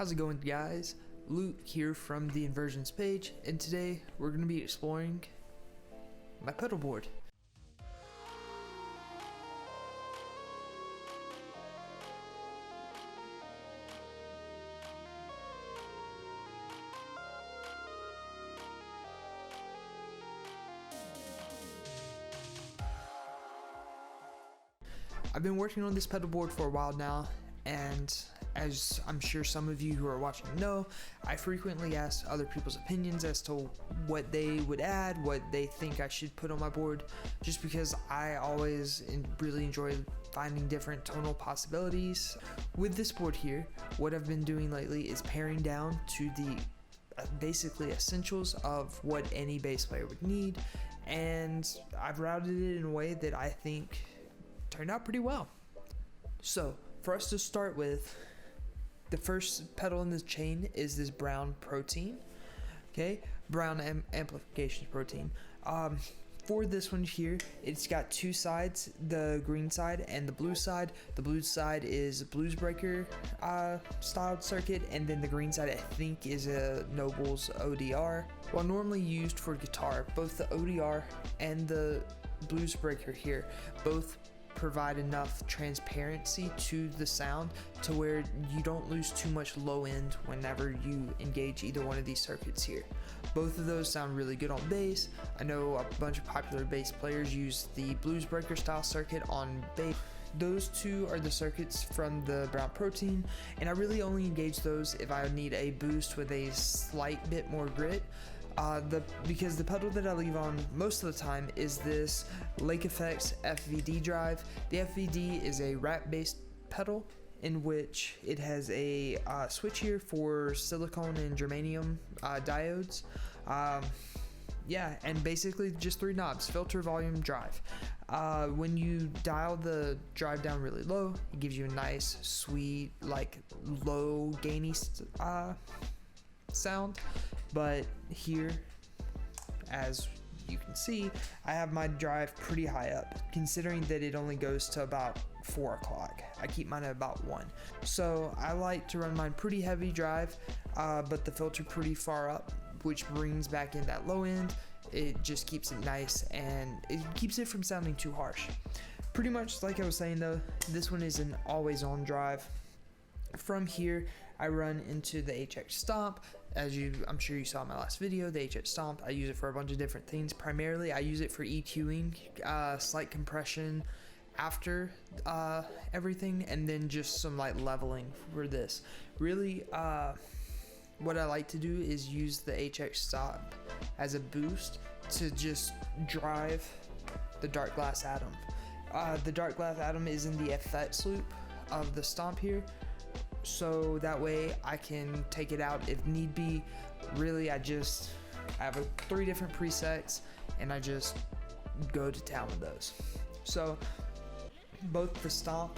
How's it going, guys? Luke here from the Inversions page, and today we're going to be exploring my pedal board. I've been working on this pedal board for a while now, and as I'm sure some of you who are watching know, I frequently ask other people's opinions as to what they would add, what they think I should put on my board, just because I always really enjoy finding different tonal possibilities. With this board here, what I've been doing lately is paring down to the basically essentials of what any bass player would need, and I've routed it in a way that I think turned out pretty well. So for us to start with, the first pedal in this chain is this brown protein. Okay, brown amplification protein. For this one here, it's got two sides, the green side and the blue side. The blue side is a blues breaker styled circuit, and then the green side I think is a Noble's ODR. While normally used for guitar, both the ODR and the blues breaker here both provide enough transparency to the sound to where you don't lose too much low end whenever you engage either one of these circuits here. Both of those sound really good on bass. I know a bunch of popular bass players use the blues breaker style circuit on bass. Those two are the circuits from the brown protein, and I really only engage those if I need a boost with a slight bit more grit. Because the pedal that I leave on most of the time is this Lake Effects FVD drive. The FVD is a rack-based pedal in which it has a switch here for silicone and germanium diodes. And basically just three knobs: filter, volume, drive. When you dial the drive down really low, it gives you a nice, sweet, like low gainy sound. But here, as you can see, I have my drive pretty high up, considering that it only goes to about 4 o'clock. I keep mine at about 1. So I like to run mine pretty heavy drive, but the filter pretty far up, which brings back in that low end. It just keeps it nice, and it keeps it from sounding too harsh. Pretty much like I was saying though, this one is an always on drive. From here, I run into the HX Stomp. I'm sure you saw in my last video, the HX Stomp, I use it for a bunch of different things. Primarily, I use it for EQing, slight compression after everything, and then just some light leveling for this. Really, what I like to do is use the HX Stomp as a boost to just drive the Dark Glass Atom. The Dark Glass Atom is in the effects loop of the Stomp here, so that way I can take it out if need be. Really, I have 3 different presets, and I just go to town with those. So both the Stomp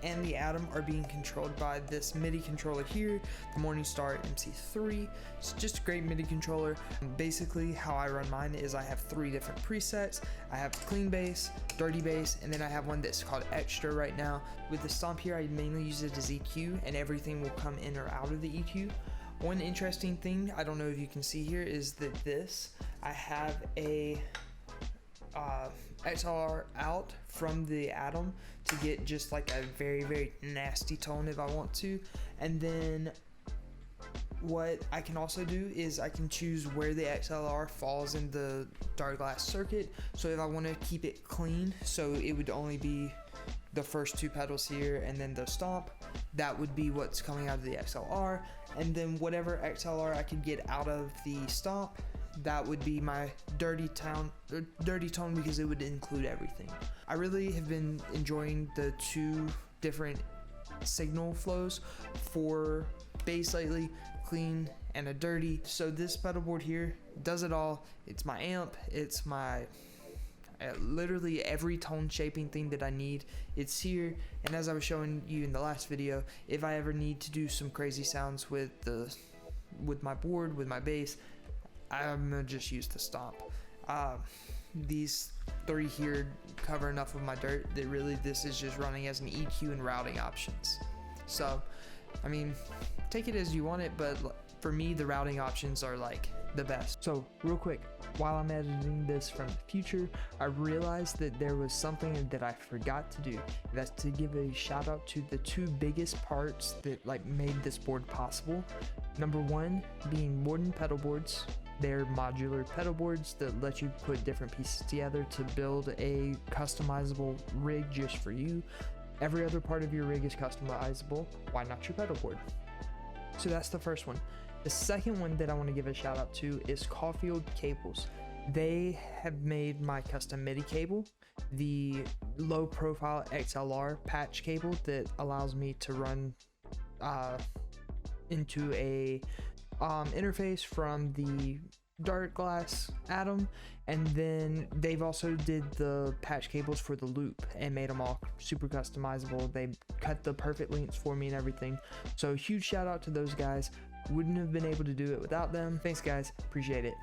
and the Atom are being controlled by this MIDI controller here, the Morningstar MC3. It's just a great MIDI controller. Basically how I run mine is I have 3 different presets. I have clean bass, dirty bass, and then I have one that's called extra right now. With the Stomp here, I mainly use it as EQ, and everything will come in or out of the EQ. One interesting thing, I don't know if you can see here, is that I have a XLR out from the Atom to get just like a very, very nasty tone if I want to. And then what I can also do is I can choose where the XLR falls in the Dark Glass circuit. So if I want to keep it clean, so it would only be the first 2 pedals here and then the Stomp, that would be what's coming out of the XLR. And then whatever XLR I could get out of the Stomp, that would be my dirty tone, because it would include everything. I really have been enjoying the 2 different signal flows for bass lately, clean and a dirty. So this pedal board here does it all. It's my amp, it's my literally every tone shaping thing that I need, it's here. And as I was showing you in the last video, if I ever need to do some crazy sounds with my board, with my bass, I'm gonna just use the Stomp. These 3 here cover enough of my dirt that really this is just running as an EQ and routing options. So I mean, take it as you want it, but for me, the routing options are like the best. So real quick, while I'm editing this from the future, I realized that there was something that I forgot to do. That's to give a shout out to the two biggest parts that like made this board possible. Number one being wooden pedal boards. They're modular pedal boards that let you put different pieces together to build a customizable rig just for you. Every other part of your rig is customizable. Why not your pedal board? So that's the first one. The second one that I want to give a shout out to is Caulfield Cables. They have made my custom MIDI cable, the low profile XLR patch cable that allows me to run into a interface from the Dark Glass Atom, and then they've also did the patch cables for the loop and made them all super customizable. They cut the perfect lengths for me and everything. So huge shout out to those guys. Wouldn't have been able to do it without them. Thanks guys, appreciate it.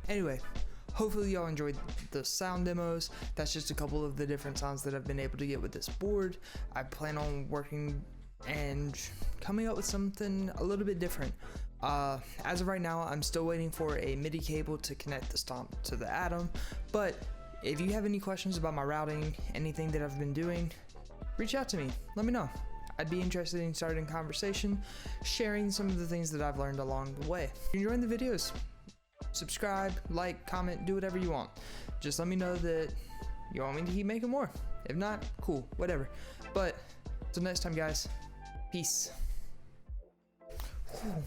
Anyway, hopefully y'all enjoyed the sound demos. That's just a couple of the different sounds that I've been able to get with this board. I plan on working and coming up with something a little bit different. As of right now, I'm still waiting for a MIDI cable to connect the Stomp to the Atom, but if you have any questions about my routing, anything that I've been doing, reach out to me, let me know. I'd be interested in starting a conversation, sharing some of the things that I've learned along the way. If you're enjoying the videos, subscribe, like, comment, do whatever you want. Just let me know that you want me to keep making more. If not, cool, whatever. But until next time, guys, peace. Whew.